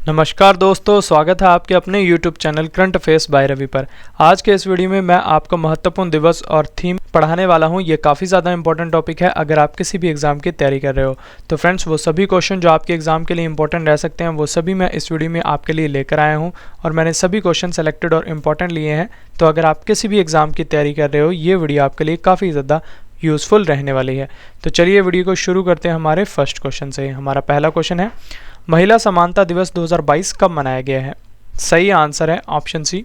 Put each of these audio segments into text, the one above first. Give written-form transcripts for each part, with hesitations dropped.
नमस्कार दोस्तों, स्वागत है आपके अपने YouTube channel current affairs by Ravi पर। आज के इस वीडियो में मैं आपको महत्वपूर्ण दिवस और थीम पढ़ाने वाला हूं। ये काफ़ी ज़्यादा इंपॉर्टेंट टॉपिक है अगर आप किसी भी एग्जाम की तैयारी कर रहे हो। तो फ्रेंड्स, वो सभी क्वेश्चन जो आपके एग्जाम के लिए इंपॉर्टेंट रह सकते हैं वो सभी मैं इस वीडियो में आपके लिए लेकर आया हूँ और मैंने सभी क्वेश्चन सेलेक्टेड और इम्पॉर्टेंट लिए हैं। तो अगर आप किसी भी एग्जाम की तैयारी कर रहे हो, ये वीडियो आपके लिए काफ़ी ज़्यादा यूज़फुल रहने वाली है। तो चलिए वीडियो को शुरू करते हैं हमारे फर्स्ट क्वेश्चन से। हमारा पहला क्वेश्चन है, महिला समानता दिवस 2022 कब मनाया गया है? सही आंसर है ऑप्शन सी,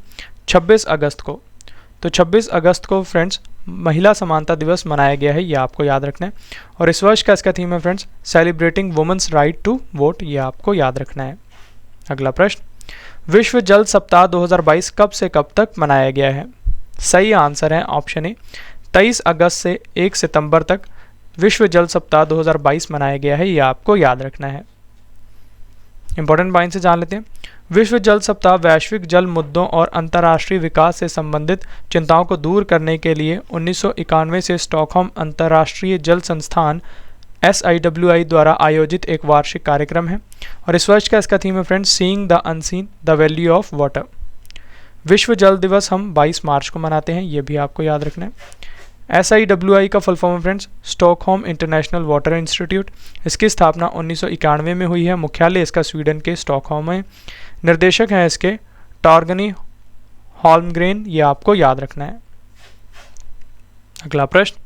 26 अगस्त को। तो 26 अगस्त को फ्रेंड्स महिला समानता दिवस मनाया गया है, ये आपको याद रखना है। और इस वर्ष का इसका थीम है friends, celebrating women's right to vote, ये आपको याद रखना है। अगला प्रश्न, विश्व जल सप्ताह 2022 कब से कब तक मनाया गया है? सही आंसर है ऑप्शन ए, 23 अगस्त से 1 सितंबर तक विश्व जल सप्ताह 2022 मनाया गया है, ये आपको याद रखना है। इंपॉर्टेंट पॉइंट से जान लेते हैं। विश्व जल सप्ताह वैश्विक जल मुद्दों और अंतर्राष्ट्रीय विकास से संबंधित चिंताओं को दूर करने के लिए 1991 से स्टॉकहोम अंतर्राष्ट्रीय जल संस्थान SIWI द्वारा आयोजित एक वार्षिक कार्यक्रम है। और इस वर्ष का इसका थीम है friends, seeing the unseen the value of water. विश्व जल दिवस हम 22 मार्च को मनाते हैं, ये भी आपको याद रखना है। SIWI का फुल फॉर्म है friends, Stockholm international water institute. इसकी स्थापना 1991 में हुई है। मुख्यालय इसका स्वीडन के स्टॉकहोम है। निर्देशक हैं इसके टॉर्गनी हॉल्मग्रेन, ये आपको याद रखना है। अगला प्रश्न,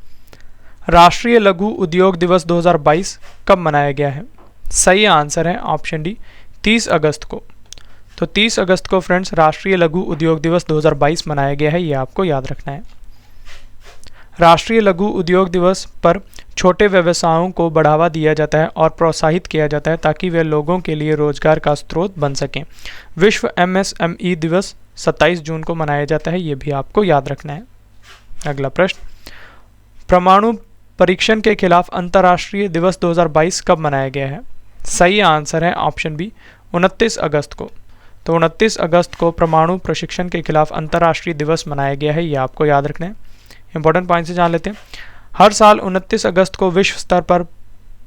राष्ट्रीय लघु उद्योग दिवस 2022 कब मनाया गया है? सही आंसर है ऑप्शन डी, 30 अगस्त को। तो 30 अगस्त को फ्रेंड्स राष्ट्रीय लघु उद्योग दिवस 2022 मनाया गया है, ये आपको याद रखना है। राष्ट्रीय लघु उद्योग दिवस पर छोटे व्यवसायों को बढ़ावा दिया जाता है और प्रोत्साहित किया जाता है ताकि वे लोगों के लिए रोजगार का स्रोत बन सकें। विश्व MSME दिवस 27 जून को मनाया जाता है, ये भी आपको याद रखना है। अगला प्रश्न, परमाणु परीक्षण के खिलाफ अंतर्राष्ट्रीय दिवस 2022 कब मनाया गया है? सही आंसर है ऑप्शन बी, 29 अगस्त को। तो 29 अगस्त को परमाणु प्रशिक्षण के खिलाफ अंतर्राष्ट्रीय दिवस मनाया गया है, ये आपको याद रखना है। इंपॉर्टेंट पॉइंट से जान लेते हैं। हर साल 29 अगस्त को विश्व स्तर पर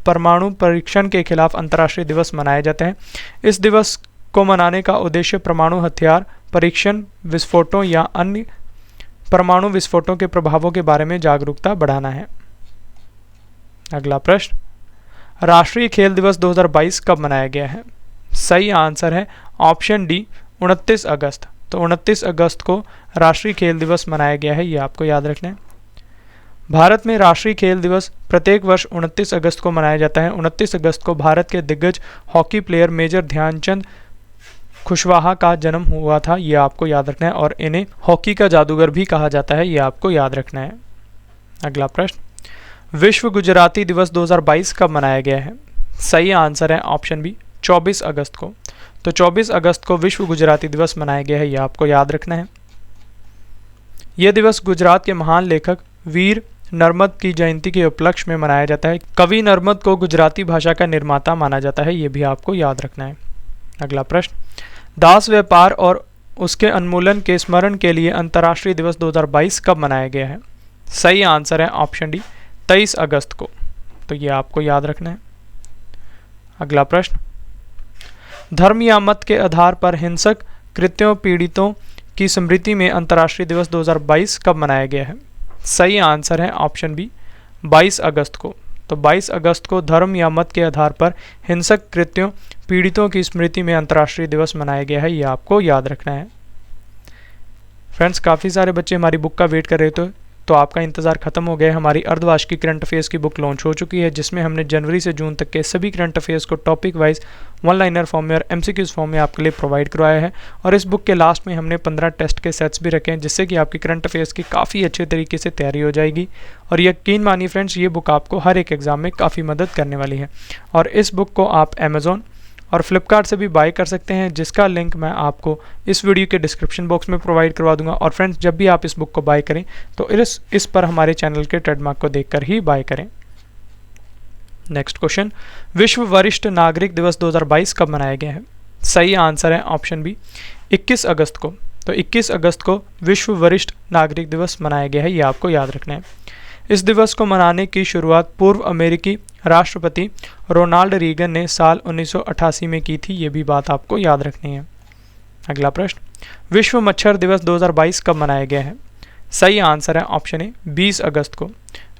परमाणु परीक्षण के खिलाफ अंतर्राष्ट्रीय दिवस मनाया जाता है। इस दिवस को मनाने का उद्देश्य परमाणु हथियार परीक्षण, विस्फोटों या अन्य परमाणु विस्फोटों के प्रभावों के बारे में जागरूकता बढ़ाना है। अगला प्रश्न, राष्ट्रीय खेल दिवस 2022 कब मनाया गया है? सही आंसर है ऑप्शन डी, 29 अगस्त। तो 29 अगस्त को राष्ट्रीय खेल दिवस मनाया गया है, ये आपको याद रखना है। भारत में राष्ट्रीय खेल दिवस प्रत्येक वर्ष 29 अगस्त को मनाया जाता है। 29 अगस्त को भारत के दिग्गज hockey player major Dhyanchand Kushwaha का जन्म हुआ था, ये आपको याद रखना है। और इन्हें हॉकी का जादूगर भी कहा जाता है, ये आपको याद रखना है। अगला प्रश्न, विश्व गुजराती दिवस 2022 कब मनाया गया है? सही आंसर है ऑप्शन बी, 24 अगस्त को। तो 24 अगस्त को विश्व गुजराती दिवस मनाया गया है, यह आपको याद रखना है। यह दिवस गुजरात के महान लेखक वीर नर्मद की जयंती के उपलक्ष्य में मनाया जाता है। कवि नर्मद को गुजराती भाषा का निर्माता माना जाता है, यह भी आपको याद रखना है। अगला प्रश्न, दास व्यापार और उसके उन्मूलन के स्मरण के लिए अंतर्राष्ट्रीय दिवस 2022 कब मनाया गया है? सही आंसर है ऑप्शन डी, 23 अगस्त को। तो ये आपको याद रखना है। अगला प्रश्न, धर्म या मत के आधार पर हिंसक कृत्यों पीड़ितों की स्मृति में अंतर्राष्ट्रीय दिवस 2022 कब मनाया गया है? सही आंसर है ऑप्शन बी, 22 अगस्त को। तो 22 अगस्त को धर्म या मत के आधार पर हिंसक कृत्यों पीड़ितों की स्मृति में अंतर्राष्ट्रीय दिवस मनाया गया है, ये आपको याद रखना है। फ्रेंड्स, काफ़ी सारे बच्चे हमारी बुक का वेट कर रहे थे, तो आपका इंतज़ार खत्म हो गया है। हमारी अर्धवार्षिक करंट अफेयर्स की बुक लॉन्च हो चुकी है, जिसमें हमने जनवरी से जून तक के सभी करंट अफेयर्स को topic wise one liner form में और MCQs फॉर्म में आपके लिए प्रोवाइड करवाया है। और इस बुक के लास्ट में हमने 15 टेस्ट के सेट्स भी रखे हैं, जिससे कि आपकी करंट अफेयर्स की काफ़ी अच्छे तरीके से तैयारी हो जाएगी। और यकीन मानिए फ्रेंड्स, ये बुक आपको हर एक एग्जाम में काफ़ी मदद करने वाली है। और इस बुक को आप अमेज़ॉन और फ्लिपकार्ट से भी बाय कर सकते हैं, जिसका लिंक मैं आपको इस वीडियो के डिस्क्रिप्शन बॉक्स में प्रोवाइड करवा दूंगा। और फ्रेंड्स, जब भी आप इस बुक को बाय करें तो इस पर हमारे चैनल के ट्रेडमार्क को देखकर ही बाय करें। नेक्स्ट क्वेश्चन, विश्व वरिष्ठ नागरिक दिवस 2022 कब मनाया गया है? सही आंसर है ऑप्शन बी, 21 अगस्त को। तो 21 अगस्त को विश्व वरिष्ठ नागरिक दिवस मनाया गया है, ये आपको याद रखना है। इस दिवस को मनाने की शुरुआत पूर्व अमेरिकी राष्ट्रपति रोनाल्ड रीगन ने साल 1988 में की थी, ये भी बात आपको याद रखनी है। अगला प्रश्न, विश्व मच्छर दिवस 2022 कब मनाया गया है? सही आंसर है ऑप्शन ए 20 अगस्त को।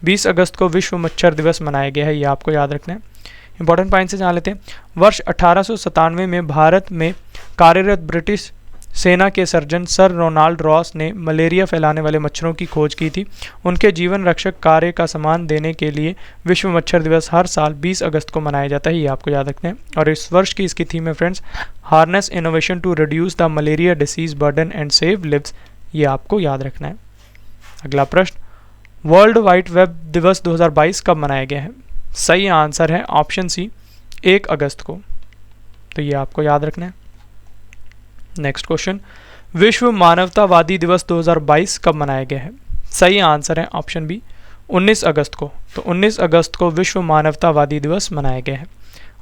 20 अगस्त को विश्व मच्छर दिवस मनाया गया है, ये आपको याद रखना है। इंपॉर्टेंट पॉइंट से जान लेते हैं। वर्ष 1897 में भारत में कार्यरत ब्रिटिश सेना के सर्जन सर रोनाल्ड रॉस ने मलेरिया फैलाने वाले मच्छरों की खोज की थी। उनके जीवन रक्षक कार्य का सम्मान देने के लिए विश्व मच्छर दिवस हर साल 20 अगस्त को मनाया जाता है, ये आपको याद रखना है। और इस वर्ष की इसकी थीम है friends, harness innovation to reduce the malaria disease burden and save lives, ये आपको याद रखना है। अगला प्रश्न, वर्ल्ड वाइड वेब दिवस 2022 कब मनाया गया है? सही आंसर है ऑप्शन सी 1 अगस्त को, तो ये आपको याद रखना है। नेक्स्ट क्वेश्चन, विश्व मानवतावादी दिवस 2022 कब मनाया गया है? सही आंसर है ऑप्शन बी 19 अगस्त को, तो 19 अगस्त को विश्व मानवतावादी दिवस मनाया गया है।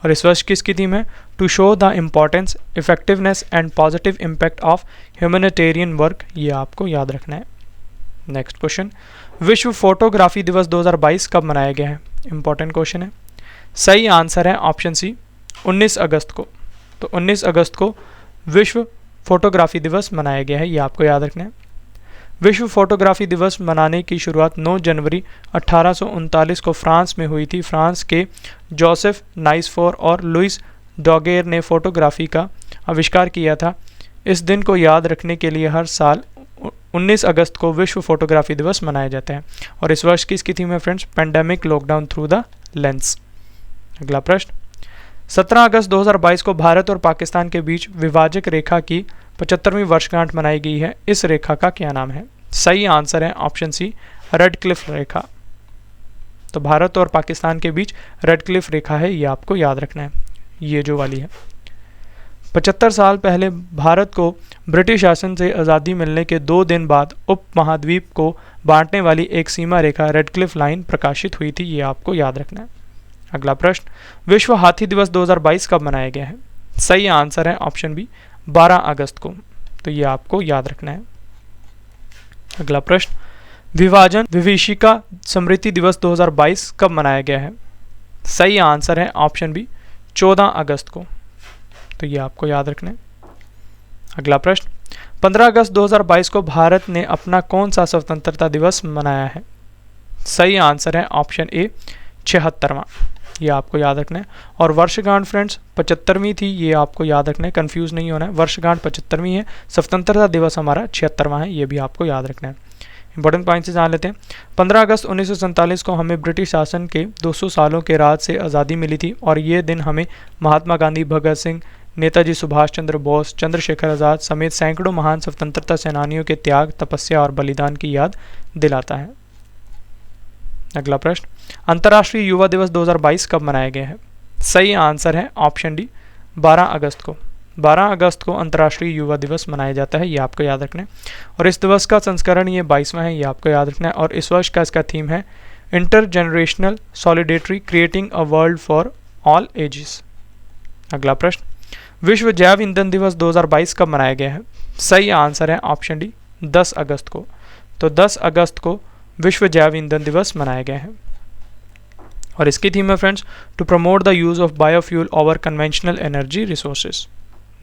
और इस वर्ष किसकी थीम है? To show the importance, effectiveness and positive impact of humanitarian work, ये आपको याद रखना है। नेक्स्ट क्वेश्चन, विश्व फोटोग्राफी दिवस 2022 कब मनाया गया है? इंपॉर्टेंट क्वेश्चन है। सही आंसर है ऑप्शन सी 19 अगस्त को, तो 19 अगस्त को विश्व फोटोग्राफी दिवस मनाया गया है, ये आपको याद रखना है। विश्व फोटोग्राफी दिवस मनाने की शुरुआत 9 जनवरी 1839 को फ्रांस में हुई थी। फ्रांस के जोसेफ नाइसफोर और लुइस डॉगेर ने फोटोग्राफी का आविष्कार किया था। इस दिन को याद रखने के लिए हर साल 19 अगस्त को विश्व फोटोग्राफी दिवस मनाया जाता है। और इस वर्ष की इसकी थीम है friends, pandemic lockdown through the lens. अगला प्रश्न, 17 अगस्त 2022 को भारत और पाकिस्तान के बीच विभाजक रेखा की 75वीं वर्षगांठ मनाई गई है। इस रेखा का क्या नाम है? सही आंसर है ऑप्शन सी रेड क्लिफ रेखा। तो भारत और पाकिस्तान के बीच रेड क्लिफ रेखा है, ये आपको याद रखना है, ये जो वाली है। 75 साल पहले भारत को ब्रिटिश शासन से आज़ादी मिलने के 2 दिन बाद उप महाद्वीप को बांटने वाली एक सीमा रेखा रेड क्लिफ लाइन प्रकाशित हुई थी, ये आपको याद रखना है। अगला प्रश्न, विश्व हाथी दिवस 2022 कब मनाया गया है? सही आंसर है ऑप्शन बी 12 अगस्त को, तो ये आपको याद रखना है। अगला प्रश्न, विभाजन विभीषिका स्मृति दिवस 2022 कब मनाया गया है? सही आंसर है ऑप्शन बी 14 अगस्त को, तो ये आपको याद रखना है। अगला प्रश्न, 15 अगस्त 2022 को भारत ने अपना कौन सा स्वतंत्रता दिवस मनाया है? सही आंसर है ऑप्शन ए 76वां, ये आपको याद रखना है। और वर्षगांठ फ्रेंड्स 75वीं थी, ये आपको याद रखना है, कंफ्यूज नहीं होना है। वर्षगांठ 75वीं है, स्वतंत्रता दिवस हमारा 76वां है, ये भी आपको याद रखना है। इंपॉर्टेंट पॉइंट से जान लेते हैं। 15 अगस्त 1947 को हमें ब्रिटिश शासन के 200 सालों के राज से आज़ादी मिली थी और ये दिन हमें महात्मा गांधी, भगत सिंह, नेताजी सुभाष चंद्र बोस, चंद्रशेखर आज़ाद समेत सैकड़ों महान स्वतंत्रता सेनानियों के त्याग, तपस्या और बलिदान की याद दिलाता है। अगला प्रश्न, अंतर्राष्ट्रीय युवा दिवस 2022 कब मनाया गया है? सही आंसर है ऑप्शन डी 12 अगस्त को। 12 अगस्त को अंतर्राष्ट्रीय युवा दिवस मनाया जाता है, ये आपको याद रखना है। और इस दिवस का संस्करण ये 22वां है, ये आपको याद रखना है। और इस वर्ष का इसका थीम है inter generational solidarity creating a world for all ages. अगला प्रश्न, विश्व जैव ईंधन दिवस 2022 कब मनाया गया है? सही आंसर है ऑप्शन डी 10 अगस्त को। तो 10 अगस्त को विश्व जैव ईंधन दिवस मनाया गया है। और इसकी थीम है friends, to promote the use of biofuel over conventional energy resources.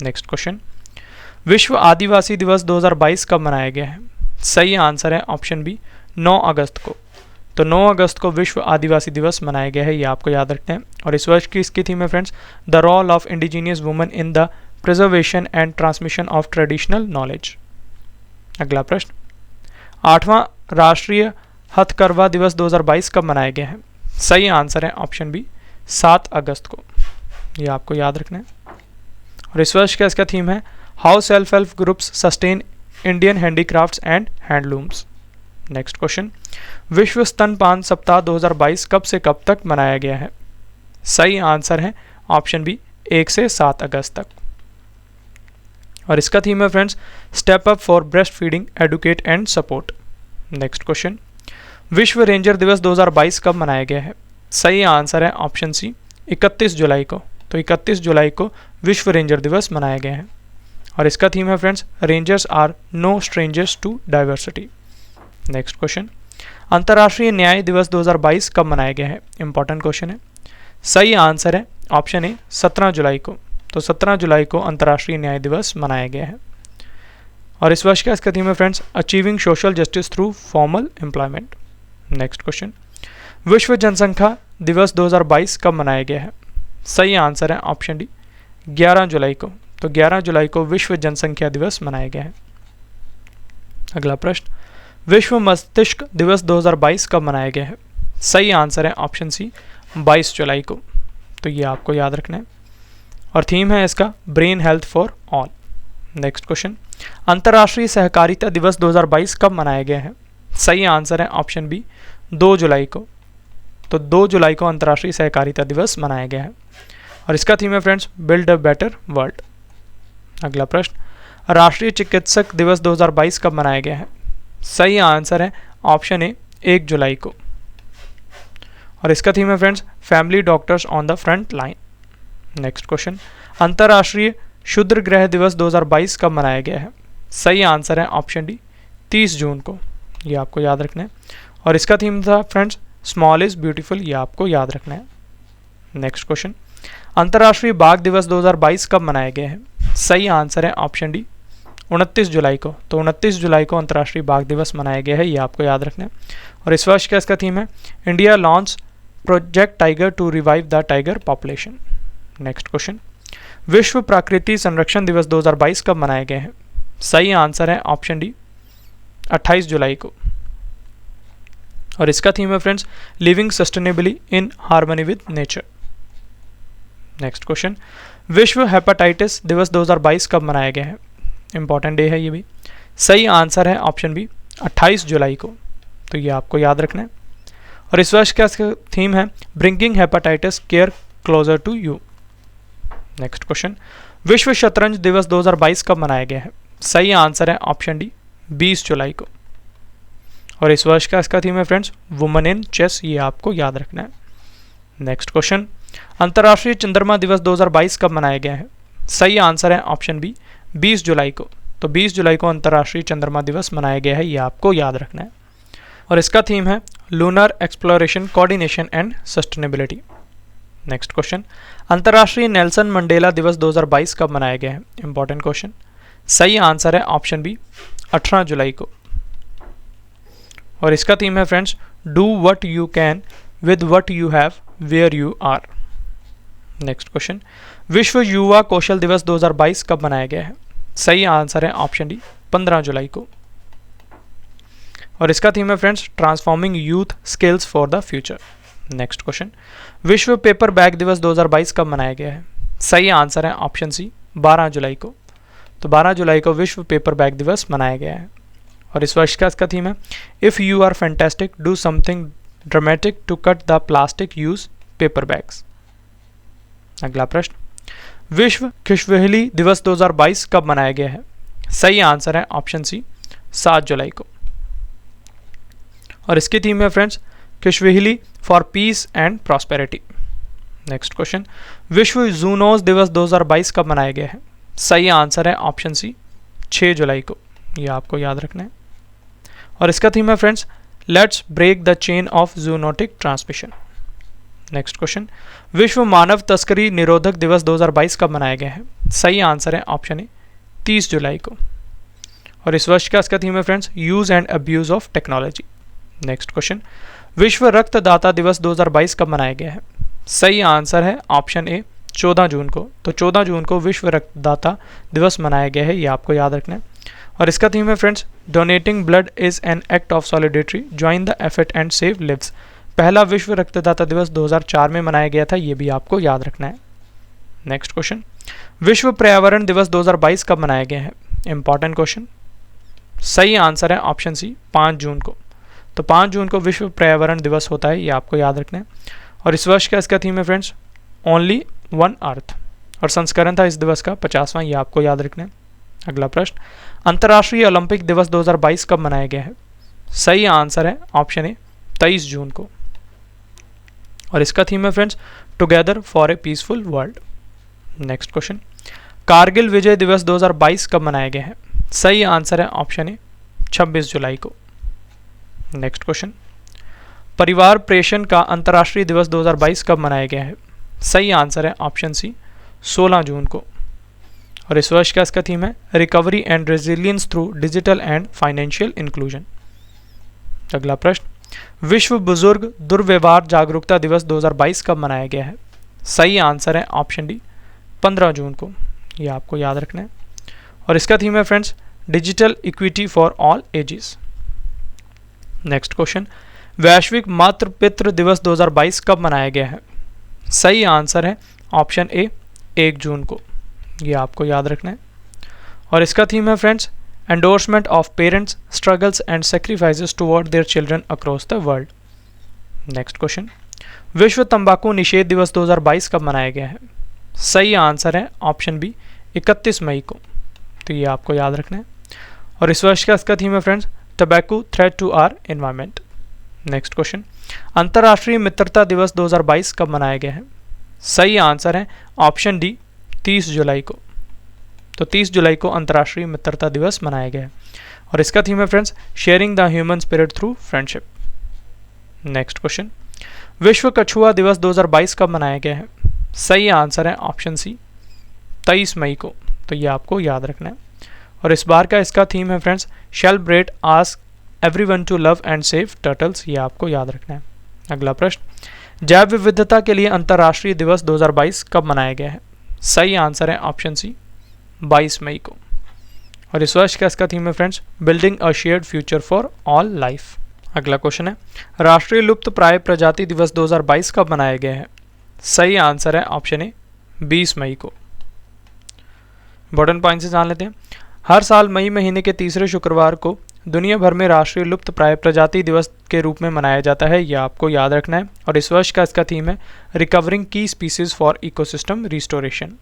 Next question, विश्व आदिवासी दिवस 2022 कब मनाया गया है? सही आंसर है ऑप्शन बी 9 अगस्त को। तो 9 अगस्त को विश्व आदिवासी दिवस मनाया गया है, ये आपको याद रखना है। और इस वर्ष की इसकी थीम है friends, the role of indigenous women in the preservation and transmission of traditional knowledge. अगला प्रश्न, 8वां राष्ट्रीय हथकरघा दिवस 2022 कब मनाया गया है? सही आंसर है ऑप्शन बी 7 अगस्त को, ये आपको याद रखना है। और इस वर्ष का इसका थीम है, how self help groups sustain Indian handicrafts and handlooms. Next question, विश्व स्तनपान सप्ताह 2022 कब से कब तक मनाया गया है? सही आंसर है ऑप्शन बी 1 से 7 अगस्त तक। और इसका थीम है friends, step up for breastfeeding, educate and support. Next question, विश्व रेंजर दिवस 2022 कब मनाया गया है? सही आंसर है ऑप्शन सी 31 जुलाई को। तो 31 जुलाई को विश्व रेंजर दिवस मनाया गया है। और इसका थीम है friends, rangers are no strangers to diversity. Next question, अंतर्राष्ट्रीय न्याय दिवस 2022 कब मनाया गया है? इंपॉर्टेंट क्वेश्चन है। सही आंसर है ऑप्शन ए 17 जुलाई को। तो 17 जुलाई को अंतर्राष्ट्रीय न्याय दिवस मनाया गया है। और इस वर्ष का इसका थीम है friends, achieving social justice through formal employment. Next question, विश्व जनसंख्या दिवस 2022 कब मनाया गया है? सही आंसर है ऑप्शन डी 11 जुलाई को। तो 11 जुलाई को विश्व जनसंख्या दिवस मनाया गया है। अगला प्रश्न, विश्व मस्तिष्क दिवस 2022 कब मनाया गया है? सही आंसर है ऑप्शन सी 22 जुलाई को। तो ये आपको याद रखना है। और थीम है इसका brain health for all. Next question, अंतर्राष्ट्रीय सहकारिता दिवस 2022 कब मनाया गया है? सही आंसर है ऑप्शन बी 2 जुलाई को। तो 2 जुलाई को अंतर्राष्ट्रीय सहकारिता दिवस मनाया गया है। और इसका थीम है friends, build a better world. अगला प्रश्न, राष्ट्रीय चिकित्सक दिवस 2022 कब मनाया गया है? सही आंसर है ऑप्शन ए 1 जुलाई को। और इसका थीम है friends, family doctors on the front line. Next question, अंतर्राष्ट्रीय क्षुद्र ग्रह दिवस 2022 कब मनाया गया है? सही आंसर है ऑप्शन डी 30 जून को। ये आपको याद रखना है। और इसका थीम था फ्रेंड्स, स्मॉल इज ब्यूटीफुल। ये आपको याद रखना है। नेक्स्ट क्वेश्चन, अंतर्राष्ट्रीय बाघ दिवस 2022 कब मनाया गया है? सही आंसर है ऑप्शन डी 29 जुलाई को। तो 29 जुलाई को अंतर्राष्ट्रीय बाघ दिवस मनाया गया है। ये आपको याद रखना है। और इस वर्ष का इसका थीम है, India launch project tiger to revive the tiger population. Next question, विश्व प्रकृति संरक्षण दिवस 2022 कब मनाया गया है? सही आंसर है ऑप्शन डी 28 जुलाई को। और इसका थीम है friends, living sustainably in harmony with nature. Next question, विश्व हेपेटाइटिस दिवस 2022 कब मनाया गया है? इंपॉर्टेंट डे है ये भी। सही आंसर है ऑप्शन बी 28 जुलाई को। तो ये आपको याद रखना है। और इस वर्ष का इसका थीम है, bringing hepatitis care closer to you. Next question, विश्व शतरंज दिवस 2022 कब मनाया गया है? सही आंसर है ऑप्शन डी 20 जुलाई को। और इस वर्ष का इसका थीम है फ्रेंड्स, वुमेन इन चेस। ये आपको याद रखना है। नेक्स्ट क्वेश्चन, अंतर्राष्ट्रीय चंद्रमा दिवस 2022 कब मनाया गया है? सही आंसर है ऑप्शन बी 20 जुलाई को। तो 20 जुलाई को अंतर्राष्ट्रीय चंद्रमा दिवस मनाया गया है। ये आपको याद रखना है। और इसका थीम है, lunar exploration coordination and sustainability. Next question, अंतर्राष्ट्रीय नेल्सन मंडेला दिवस 2022 कब मनाया गया है? Important question. सही आंसर है ऑप्शन बी 18 जुलाई को। और इसका थीम है friends, do what you can with what you have where you are. Next question, विश्व युवा कौशल दिवस 2022 कब मनाया गया है? सही आंसर है ऑप्शन डी 15 जुलाई को। और इसका थीम है friends, transforming youth skills for the future. Next question, विश्व पेपर बैग दिवस 2022 कब मनाया गया है? सही आंसर है ऑप्शन सी 12 जुलाई को। तो 12 जुलाई को विश्व पेपर बैग दिवस मनाया गया है। और इस वर्ष का इसका थीम है, if you are fantastic do something dramatic to cut the plastic use paper bags. अगला प्रश्न, विश्व खुशवेहली दिवस 2022 कब मनाया गया है? सही आंसर है ऑप्शन सी 7 जुलाई को। और इसकी थीम है फ्रेंड्स, खुशवेहली for peace and prosperity. Next question, विश्व जूनोज दिवस 2022 कब मनाया गया है? सही आंसर है ऑप्शन सी 6 जुलाई को। ये आपको याद रखना है। और इसका थीम है friends, let's break the chain of zoonotic transmission. Next question, विश्व मानव तस्करी निरोधक दिवस 2022 कब मनाया गया है? सही आंसर है ऑप्शन ए 30 जुलाई को। और इस वर्ष का इसका थीम है friends, use and abuse of technology. Next question, विश्व रक्तदाता दिवस 2022 कब मनाया गया है? सही आंसर है ऑप्शन ए 14 जून को। तो 14 जून को विश्व रक्तदाता दिवस मनाया गया है। ये आपको याद रखना है। और इसका थीम है friends, donating blood is an act of solidarity, join the effort and save lives. पहला विश्व रक्तदाता दिवस 2004 में मनाया गया था। ये भी आपको याद रखना है। नेक्स्ट क्वेश्चन, विश्व पर्यावरण दिवस 2022 कब मनाया गया है? Important question. सही आंसर है ऑप्शन सी 5 जून को। तो 5 जून को विश्व पर्यावरण दिवस होता है। ये आपको याद रखना है। और इस वर्ष का इसका थीम है फ्रेंड्स, ओनली वन अर्थ। और संस्करण था इस दिवस का 50वां। ये आपको याद रखना है। अगला प्रश्न, अंतर्राष्ट्रीय ओलंपिक दिवस 2022 कब मनाया गया है? सही आंसर है ऑप्शन ए 23 जून को। और इसका थीम है friends, together for a peaceful world. Next question, Kargil Vijay Diwas 2022 कब मनाया गया है? सही आंसर है ऑप्शन ए 26 जुलाई को। नेक्स्ट क्वेश्चन, परिवार प्रेषण का अंतर्राष्ट्रीय दिवस 2022 कब मनाया गया है? सही आंसर है ऑप्शन सी 16 जून को। और इस वर्ष का इसका थीम है recovery and resilience through digital and financial inclusion. अगला प्रश्न, विश्व बुजुर्ग दुर्व्यवहार जागरूकता दिवस 2022 कब मनाया गया है? सही आंसर है ऑप्शन डी 15 जून को। ये आपको याद रखना है। और इसका थीम है friends digital equity for all ages. Next question, वैश्विक मातृ पितृ दिवस 2022 कब मनाया गया है? सही आंसर है ऑप्शन ए 1 जून को। ये आपको याद रखना है। और इसका थीम है friends endorsement of parents struggles and sacrifices toward their children across the world. Next question, विश्व तंबाकू निषेध दिवस 2022 कब मनाया गया है? सही आंसर है ऑप्शन बी 31 मई को। तो ये आपको याद रखना है। और इस वर्ष का इसका थीम है friends tobacco threat to our environment. Next question, अंतर्राष्ट्रीय मित्रता दिवस 2022 कब मनाया गया है? सही आंसर है ऑप्शन डी 30 जुलाई को। तो 30 जुलाई को अंतर्राष्ट्रीय मित्रता दिवस मनाया गया है। और इसका थीम है friends sharing the human spirit through friendship. Next question, विश्व कछुआ दिवस 2022 कब मनाया गया है? सही आंसर है ऑप्शन सी 23 मई को। तो ये आपको याद रखना है। और इस बार का इसका थीम है friends celebrate ask everyone to love and save turtles. ये आपको याद रखना है। अगला प्रश्न, जैव विविधता के लिए अंतर्राष्ट्रीय दिवस 2022 कब मनाया गया है? सही आंसर है ऑप्शन सी 22 मई को। और इस वर्ष का इसका थीम है friends building a shared future for all life. अगला क्वेश्चन है, राष्ट्रीय लुप्त प्राय प्रजाति दिवस 2022 कब मनाया गया है? सही आंसर है ऑप्शन ए 20 मई को। इंपॉर्टेंट पॉइंट से जान लेते हैं। हर साल मई महीने के तीसरे शुक्रवार को दुनिया भर में राष्ट्रीय लुप्त प्राय प्रजाति दिवस के रूप में मनाया जाता है। यह आपको याद रखना है। और इस वर्ष का इसका थीम है रिकवरिंग की स्पीसीज फॉर इकोसिस्टम रिस्टोरेशन।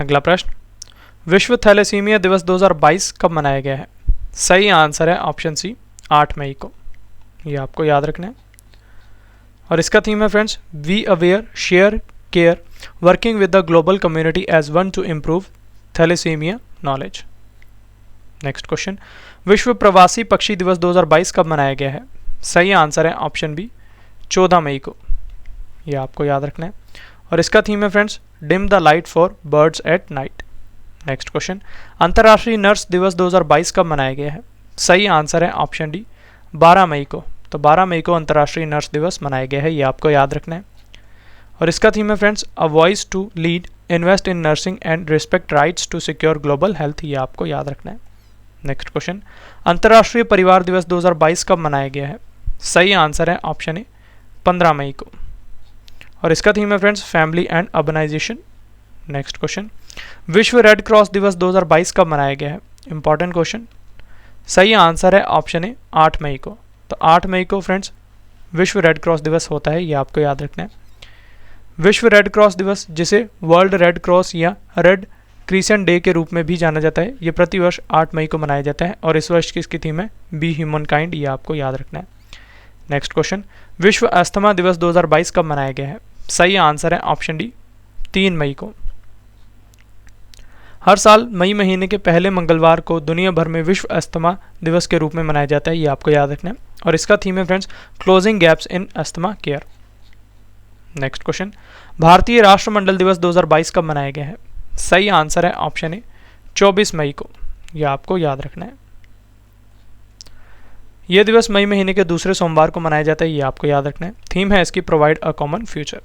अगला प्रश्न, विश्व थैलेसीमिया दिवस 2022 कब मनाया गया है? सही आंसर है ऑप्शन सी 8 मई को। ये आपको याद रखना है। और इसका थीम है friends we aware share care working with the global community as one to improve thalassaemia knowledge. Next question, विश्व प्रवासी पक्षी दिवस 2022 कब मनाया गया है? सही आंसर है ऑप्शन बी 14 मई को। ये आपको याद रखना है। और इसका थीम है friends dim the light for birds at night. Next question, अंतर्राष्ट्रीय नर्स दिवस 2022 कब मनाया गया है? सही आंसर है ऑप्शन डी 12 मई को। तो 12 मई को अंतर्राष्ट्रीय नर्स दिवस मनाया गया है। ये आपको याद रखना है। और इसका थीम है friends a voice to lead invest in nursing and respect rights to secure global health. ये आपको याद रखना है। नेक्स्ट क्वेश्चन, अंतर्राष्ट्रीय परिवार दिवस 2022 कब मनाया गया है? सही आंसर है ऑप्शन ए 15 मई को। और इसका थीम है friends family and urbanisation. Next question, विश्व रेड क्रॉस दिवस 2022 कब मनाया गया है? Important question. सही आंसर है ऑप्शन ए 8 मई को। तो 8 मई को फ्रेंड्स विश्व रेड क्रॉस दिवस होता है। ये आपको याद रखना है। विश्व रेड क्रॉस दिवस, जिसे वर्ल्ड रेड क्रॉस या रेड क्रिसेंट डे के रूप में भी जाना जाता है, ये प्रतिवर्ष 8 मई को मनाया जाता है। और इस वर्ष की इसकी थीम है बी ह्यूमन काइंड। ये आपको याद रखना है। नेक्स्ट क्वेश्चन, विश्व अस्थमा दिवस 2022 कब मनाया गया है? सही आंसर है ऑप्शन डी 3 मई को। हर साल मई महीने के पहले मंगलवार को दुनिया भर में विश्व अस्थमा दिवस के रूप में मनाया जाता है। ये आपको याद रखना है। और इसका थीम है friends closing gaps in asthma care. Next question, भारतीय राष्ट्रमंडल दिवस 2022 कब मनाया गया है? सही आंसर है ऑप्शन ए 24 मई को। यह आपको याद रखना है। यह दिवस मई महीने के दूसरे सोमवार को मनाया जाता है। ये आपको याद रखना है। थीम है इसकी provide a common future.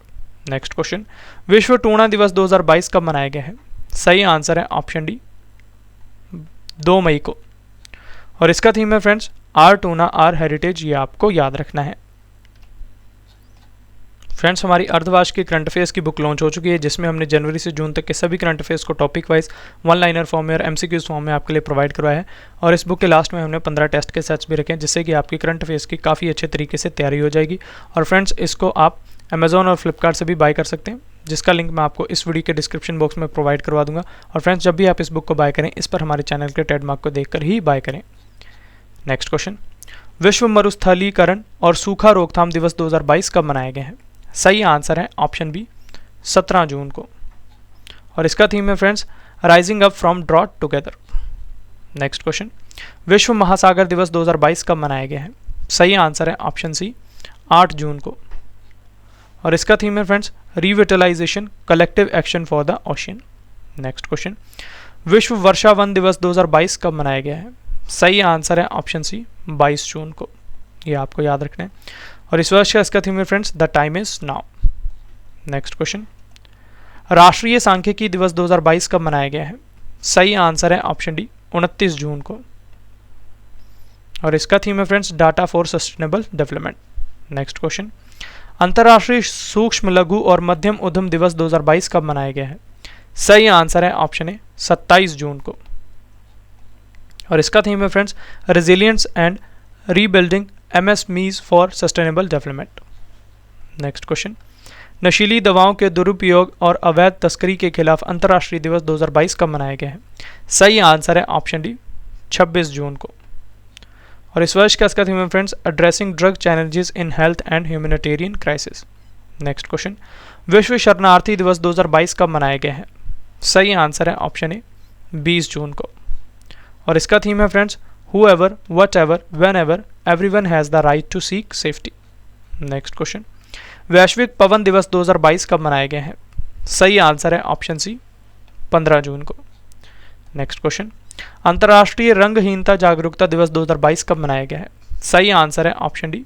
Next question, विश्व टूना दिवस 2022 कब मनाया गया है? सही आंसर है ऑप्शन डी 2 मई को। और इसका थीम है friends our tuna our heritage. ये आपको याद रखना है। फ्रेंड्स, हमारी अर्धवार्षिक की करंट अफेयर्स की बुक लॉन्च हो चुकी है, जिसमें हमने जनवरी से जून तक के सभी करंट अफेयर्स को topic wise one liner form में और एमसीक्यूज फॉर्म में आपके लिए प्रोवाइड करवाया है। और इस बुक के लास्ट में हमने 15 टेस्ट के सेट्स भी रखे हैं, जिससे कि आपकी करंट अफेयर्स की काफ़ी अच्छे तरीके से तैयारी हो जाएगी। और फ्रेंड्स, इसको आप अमेजॉन और फ्लिपकार्ट से भी बाय कर सकते हैं, जिसका लिंक मैं आपको इस वीडियो के डिस्क्रिप्शन बॉक्स में प्रोवाइड करवा दूंगा। और फ्रेंड्स, जब भी आप इस बुक को बाय करें, इस पर हमारे चैनल के ट्रेडमार्क को देखकर ही बाय करें। नेक्स्ट क्वेश्चन, विश्व मरुस्थलीकरण और सूखा रोकथाम दिवस 2022 कब मनाया गया है? सही आंसर है ऑप्शन बी 17 जून को। और इसका थीम है friends rising up from drought together. Next question, विश्व महासागर दिवस 2022 कब मनाया गया है? सही आंसर है ऑप्शन सी 8 जून को। और इसका थीम है friends revitalisation collective action for the ocean. Next question, विश्व वर्षा वन दिवस 2022 कब मनाया गया है? सही आंसर है ऑप्शन सी 22 जून को। ये आपको याद रखना है। और इस वर्ष का इसका थीम है friends the time is now. Next question, राष्ट्रीय सांख्यिकी दिवस 2022 कब मनाया गया है? सही आंसर है ऑप्शन डी 29 जून को। और इसका थीम है friends data for sustainable development. Next question, अंतर्राष्ट्रीय सूक्ष्म लघु और मध्यम उद्यम दिवस 2022 कब मनाया गया है? सही आंसर है ऑप्शन ए 27 जून को। और इसका थीम है friends resilience and rebuilding MSMEs for sustainable development. Next question, नशीली दवाओं के दुरुपयोग और अवैध तस्करी के खिलाफ अंतर्राष्ट्रीय दिवस 2022 कब मनाया गया है? सही आंसर है ऑप्शन डी 26 जून को। और इस वर्ष का इसका थीम है friends addressing drug challenges in health and humanitarian crisis. Next question, विश्व शरणार्थी दिवस 2022 कब मनाया गया है? सही आंसर है ऑप्शन ए 20 जून को। और इसका थीम है friends whoever, whatever, whenever, everyone has the right to seek safety। Next question, वैश्विक पवन दिवस 2022 कब मनाया गया है? सही आंसर है ऑप्शन सी 15 जून को। नेक्स्ट क्वेश्चन, अंतर्राष्ट्रीय रंगहीनता जागरूकता दिवस 2022 कब मनाया गया है? सही आंसर है ऑप्शन डी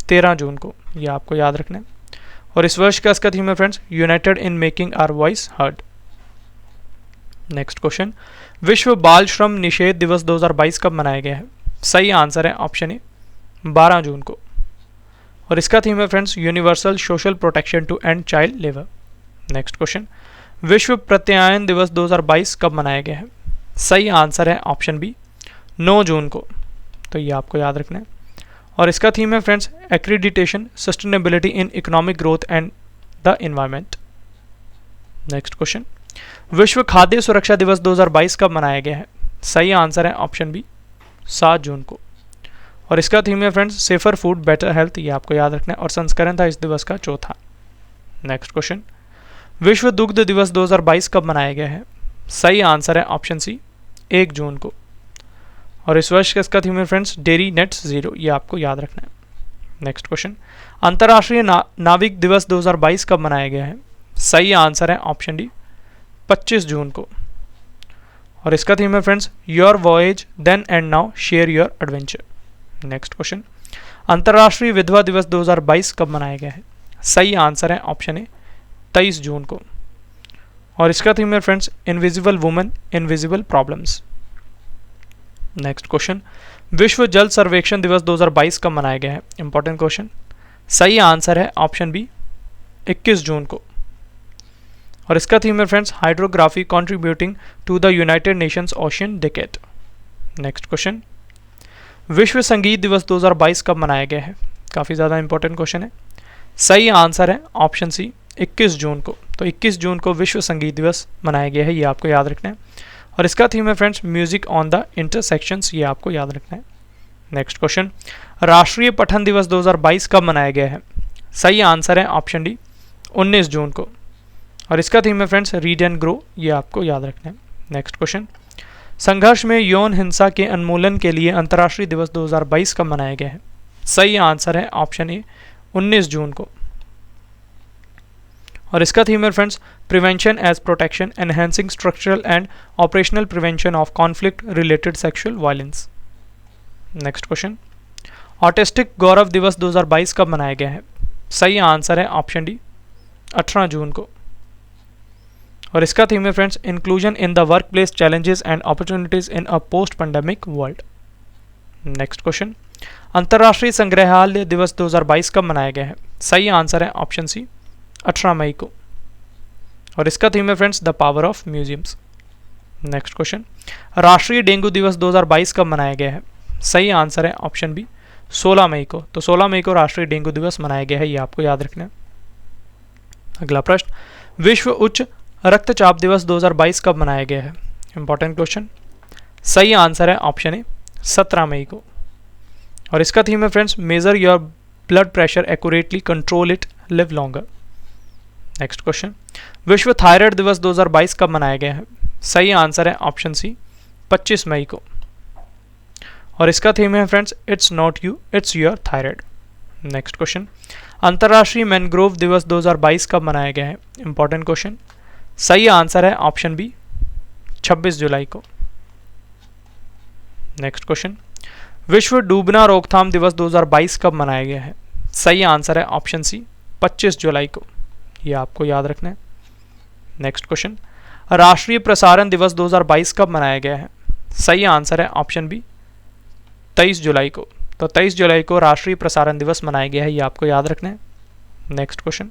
13 जून को। यह आपको याद रखना है। और इस वर्ष का इसका थीम है friends united in making our voice heard. Next question, विश्व बाल श्रम निषेध दिवस 2022 कब मनाया गया है? सही आंसर है ऑप्शन ए 12 जून को। और इसका थीम है friends universal social protection to end child labour. Next question, विश्व प्रत्यायन दिवस 2022 कब मनाया गया है? सही आंसर है ऑप्शन बी 9 जून को। तो ये आपको याद रखना है। और इसका थीम है friends accreditation sustainability in economic growth and the environment. Next question, विश्व खाद्य सुरक्षा दिवस 2022 कब मनाया गया है? सही आंसर है ऑप्शन बी 7 जून को। और इसका थीम है friends safer food better health. ये आपको याद रखना है। और संस्करण था इस दिवस का चौथा। नेक्स्ट क्वेश्चन, विश्व दुग्ध दिवस 2022 कब मनाया गया है? सही आंसर है ऑप्शन सी 1 जून को। और इस वर्ष का इसका थीम है फ्रेंड्स डेयरी नेट जीरो। ये आपको याद रखना है। नेक्स्ट क्वेश्चन, अंतर्राष्ट्रीय नाविक दिवस 2022 कब मनाया गया है? सही आंसर है ऑप्शन डी 25 जून को। और इसका थीम है friends your voyage then and now share your adventure. Next question, अंतर्राष्ट्रीय विधवा दिवस 2022 कब मनाया गया है? सही आंसर है ऑप्शन ए 23 जून को। और इसका थीम है friends invisible women invisible problems. Next question, विश्व जल सर्वेक्षण दिवस 2022 कब मनाया गया है? Important question. सही आंसर है ऑप्शन बी 21 जून को। और इसका थीम है friends hydrography contributing to the united nations ocean decade. Next question, विश्व संगीत दिवस 2022 कब मनाया गया है? काफ़ी ज़्यादा इंपॉर्टेंट क्वेश्चन है। सही आंसर है ऑप्शन सी 21 जून को। तो 21 जून को विश्व संगीत दिवस मनाया गया है। ये आपको याद रखना है। और इसका थीम है friends music on the intersections. ये आपको याद रखना है। नेक्स्ट क्वेश्चन, राष्ट्रीय पठन दिवस 2022 कब मनाया गया है? सही आंसर है ऑप्शन डी 19 जून को। और इसका थीम है फ्रेंड्स रीड एंड ग्रो। ये आपको याद रखना है। नेक्स्ट क्वेश्चन, संघर्ष में यौन हिंसा के उन्मूलन के लिए अंतर्राष्ट्रीय दिवस 2022 कब मनाया गया है? सही आंसर है ऑप्शन ए 19 जून को। और इसका थीम है friends prevention as protection enhancing structural and operational prevention of conflict related sexual violence. Next question, autistic गौरव दिवस 2022 कब मनाया गया है? सही आंसर है ऑप्शन डी 18 जून को। और इसका थीम है friends inclusion in the work place challenges and opportunities in a post pandemic world. Next question, अंतर्राष्ट्रीय संग्रहालय दिवस 2022 कब मनाया गया है? सही आंसर है ऑप्शन सी 18 मई को। और इसका थीम है friends the power of museums. Next question, राष्ट्रीय डेंगू दिवस 2022 कब मनाया गया है? सही आंसर है ऑप्शन बी 16 मई को। तो 16 मई को राष्ट्रीय डेंगू दिवस मनाया गया है। ये आपको याद रखना है। अगला प्रश्न, विश्व उच्च रक्तचाप दिवस 2022 कब मनाया गया है? Important question. सही आंसर है ऑप्शन ए 17 मई को। और इसका थीम है friends major your blood pressure accurately control it live longer. Next question, विश्व थायराइड दिवस 2022 कब मनाया गया है? सही आंसर है ऑप्शन सी 25 मई को। और इसका थीम है friends it's not you it's your thyroid. Next question, अंतर्राष्ट्रीय मैनग्रोव दिवस 2022 कब मनाया गया है? Important question. सही आंसर है ऑप्शन बी 26 जुलाई को। नेक्स्ट क्वेश्चन, विश्व डूबना रोकथाम दिवस 2022 कब मनाया गया है? सही आंसर है ऑप्शन सी 25 जुलाई को। ये आपको याद रखना है। नेक्स्ट क्वेश्चन, राष्ट्रीय प्रसारण दिवस 2022 कब मनाया गया है? सही आंसर है ऑप्शन बी 23 जुलाई को। तो 23 जुलाई को राष्ट्रीय प्रसारण दिवस मनाया गया है, ये आपको याद रखना है। नेक्स्ट क्वेश्चन,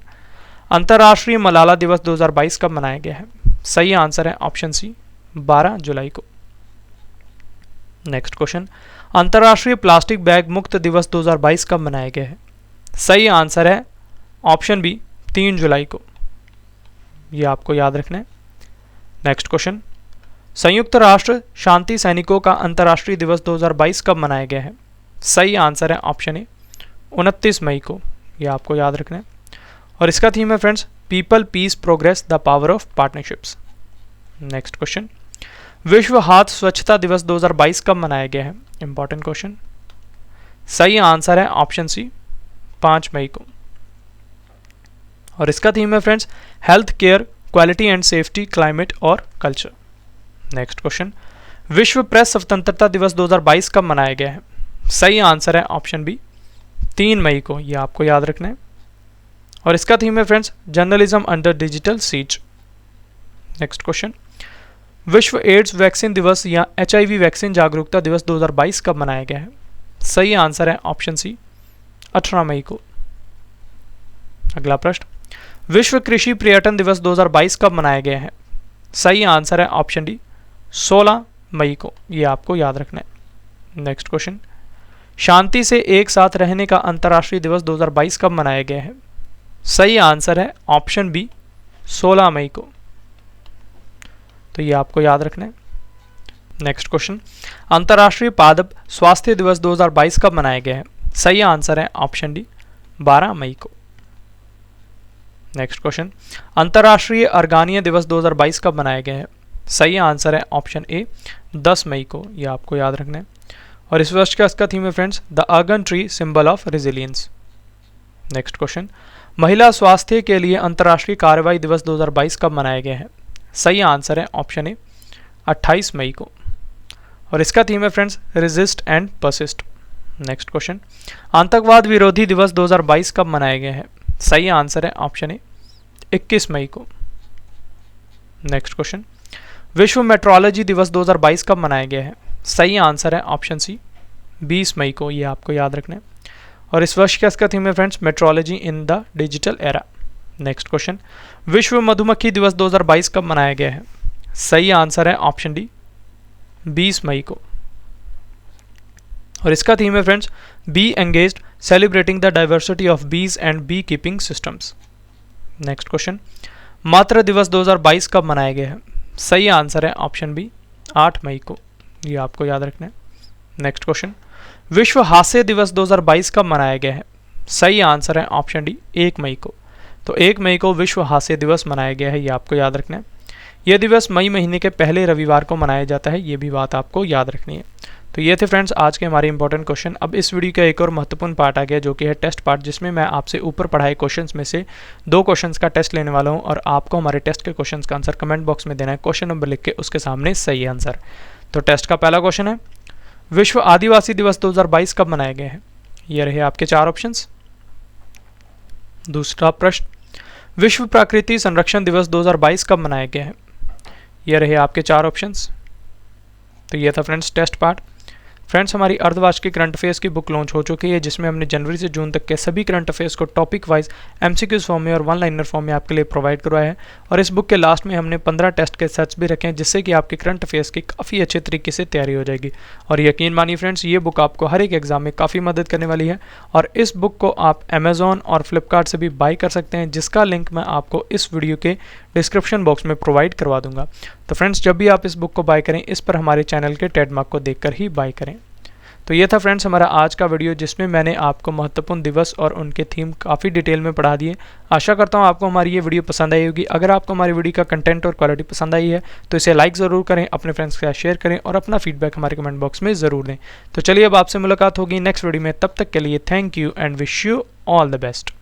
अंतर्राष्ट्रीय मलाला दिवस 2022 कब मनाया गया है? सही आंसर है ऑप्शन सी 12 जुलाई को। नेक्स्ट क्वेश्चन, अंतर्राष्ट्रीय प्लास्टिक बैग मुक्त दिवस 2022 कब मनाया गया है? सही आंसर है ऑप्शन बी 3 जुलाई को। ये आपको याद रखना है। नेक्स्ट क्वेश्चन, संयुक्त राष्ट्र शांति सैनिकों का अंतर्राष्ट्रीय दिवस 2022 कब मनाया गया है? सही आंसर है ऑप्शन ए 29 मई को। ये आपको याद रखना है। और इसका थीम है friends people peace progress the power of partnerships. Next question, विश्व हाथ स्वच्छता दिवस 2022 कब मनाया गया है? Important question. सही आंसर है ऑप्शन सी 5 मई को। और इसका थीम है friends health care, quality and safety, climate और कल्चर। नेक्स्ट क्वेश्चन, विश्व प्रेस स्वतंत्रता दिवस 2022 कब मनाया गया है? सही आंसर है ऑप्शन बी 3 मई को। ये आपको याद रखना है। और इसका थीम है friends journalism under digital siege. Next question, विश्व एड्स वैक्सीन दिवस या HIV वैक्सीन जागरूकता दिवस 2022 कब मनाया गया है? सही आंसर है ऑप्शन सी 18 मई को। अगला प्रश्न, विश्व कृषि पर्यटन दिवस 2022 कब मनाया गया है? सही आंसर है ऑप्शन डी 16 मई को। ये आपको याद रखना है। नेक्स्ट क्वेश्चन, शांति से एक साथ रहने का अंतर्राष्ट्रीय दिवस 2022 कब मनाया गया है? सही आंसर है ऑप्शन बी 16 मई को। तो ये आपको याद रखना है। नेक्स्ट क्वेश्चन, अंतर्राष्ट्रीय पादप स्वास्थ्य दिवस 2022 कब मनाया गया है? सही आंसर है ऑप्शन डी 12 मई को। नेक्स्ट क्वेश्चन, अंतर्राष्ट्रीय अर्गानिया दिवस 2022 कब मनाया गया है? सही आंसर है ऑप्शन ए 10 मई को। ये आपको याद रखना है। और इस वर्ष का इसका थीम है friends the organ tree symbol of resilience. Next question, महिला स्वास्थ्य के लिए अंतर्राष्ट्रीय कार्रवाई दिवस 2022 कब मनाया गया है? सही आंसर है ऑप्शन ए 28 मई को। और इसका थीम है friends resist and persist. Next question, आतंकवाद विरोधी दिवस 2022 कब मनाया गया है? सही आंसर है ऑप्शन ए 21 मई को। नेक्स्ट क्वेश्चन, विश्व मेट्रोलॉजी दिवस 2022 कब मनाया गया है? सही आंसर है ऑप्शन सी 20 मई को। ये आपको याद रखना है। और इस वर्ष का इसका थीम है friends metrology in the digital era. Next question, विश्व मधुमक्खी दिवस 2022 कब मनाया गया है? सही आंसर है ऑप्शन डी 20 मई को। और इसका थीम है friends bee engaged celebrating the diversity of bees and beekeeping systems. Next question, मातृ दिवस 2022 कब मनाया गया है? सही आंसर है ऑप्शन बी 8 मई को। ये आपको याद रखना है। नेक्स्ट क्वेश्चन, विश्व हास्य दिवस 2022 कब मनाया गया है? सही आंसर है ऑप्शन डी 1 मई को। तो 1 मई को विश्व हास्य दिवस मनाया गया है, ये आपको याद रखना है। यह दिवस मई महीने के पहले रविवार को मनाया जाता है, ये भी बात आपको याद रखनी है। तो ये थे फ्रेंड्स आज के हमारे इंपॉर्टेंट क्वेश्चन। अब इस वीडियो का एक और महत्वपूर्ण पार्ट आ गया जो कि है टेस्ट पार्ट, जिसमें मैं आपसे ऊपर पढ़ाए क्वेश्चंस में से 2 क्वेश्चंस का टेस्ट लेने वाला हूं और आपको हमारे टेस्ट के क्वेश्चंस का आंसर कमेंट बॉक्स में देना है, क्वेश्चन नंबर लिख के उसके सामने सही आंसर। तो टेस्ट का पहला क्वेश्चन है, विश्व आदिवासी दिवस 2022 कब मनाया गया है? ये रहे आपके 4 ऑप्शंस। दूसरा प्रश्न, विश्व प्रकृति संरक्षण दिवस 2022 कब मनाया गया है? ये रहे आपके 4 ऑप्शंस। तो ये था फ्रेंड्स टेस्ट पार्ट। फ्रेंड्स, हमारी अर्धवार्षिक करंट अफेयर्स की बुक लॉन्च हो चुकी है, जिसमें हमने जनवरी से जून तक के सभी करंट अफेयर्स को टॉपिक वाइज MCQs फॉर्म में और 1 लाइनर फॉर्म में आपके लिए प्रोवाइड करवाया है। और इस बुक के लास्ट में हमने 15 टेस्ट के सेट्स भी रखे हैं, जिससे कि आपके करंट अफेयर्स की काफ़ी अच्छे तरीके से तैयारी हो जाएगी। और यकीन मानिए फ्रेंड्स, ये बुक आपको हर एक एग्जाम में काफ़ी मदद करने वाली है। और इस बुक को आप अमेजोन और फ्लिपकार्ट से भी बाय कर सकते हैं, जिसका लिंक मैं आपको इस वीडियो के डिस्क्रिप्शन बॉक्स में प्रोवाइड करवा दूंगा। तो फ्रेंड्स, जब भी आप इस बुक को बाय करें, इस पर हमारे चैनल के ट्रेडमार्क को देखकर ही बाय करें। तो ये था फ्रेंड्स हमारा आज का वीडियो, जिसमें मैंने आपको महत्वपूर्ण दिवस और उनके थीम काफ़ी डिटेल में पढ़ा दिए। आशा करता हूँ आपको हमारी ये वीडियो पसंद आई होगी। अगर आपको हमारी वीडियो का कंटेंट और क्वालिटी पसंद आई है तो इसे लाइक ज़रूर करें, अपने फ्रेंड्स के साथ शेयर करें और अपना फीडबैक हमारे कमेंट बॉक्स में ज़रूर दें। तो चलिए अब आपसे मुलाकात होगी नेक्स्ट वीडियो में, तब तक के लिए thank you and wish you all the best.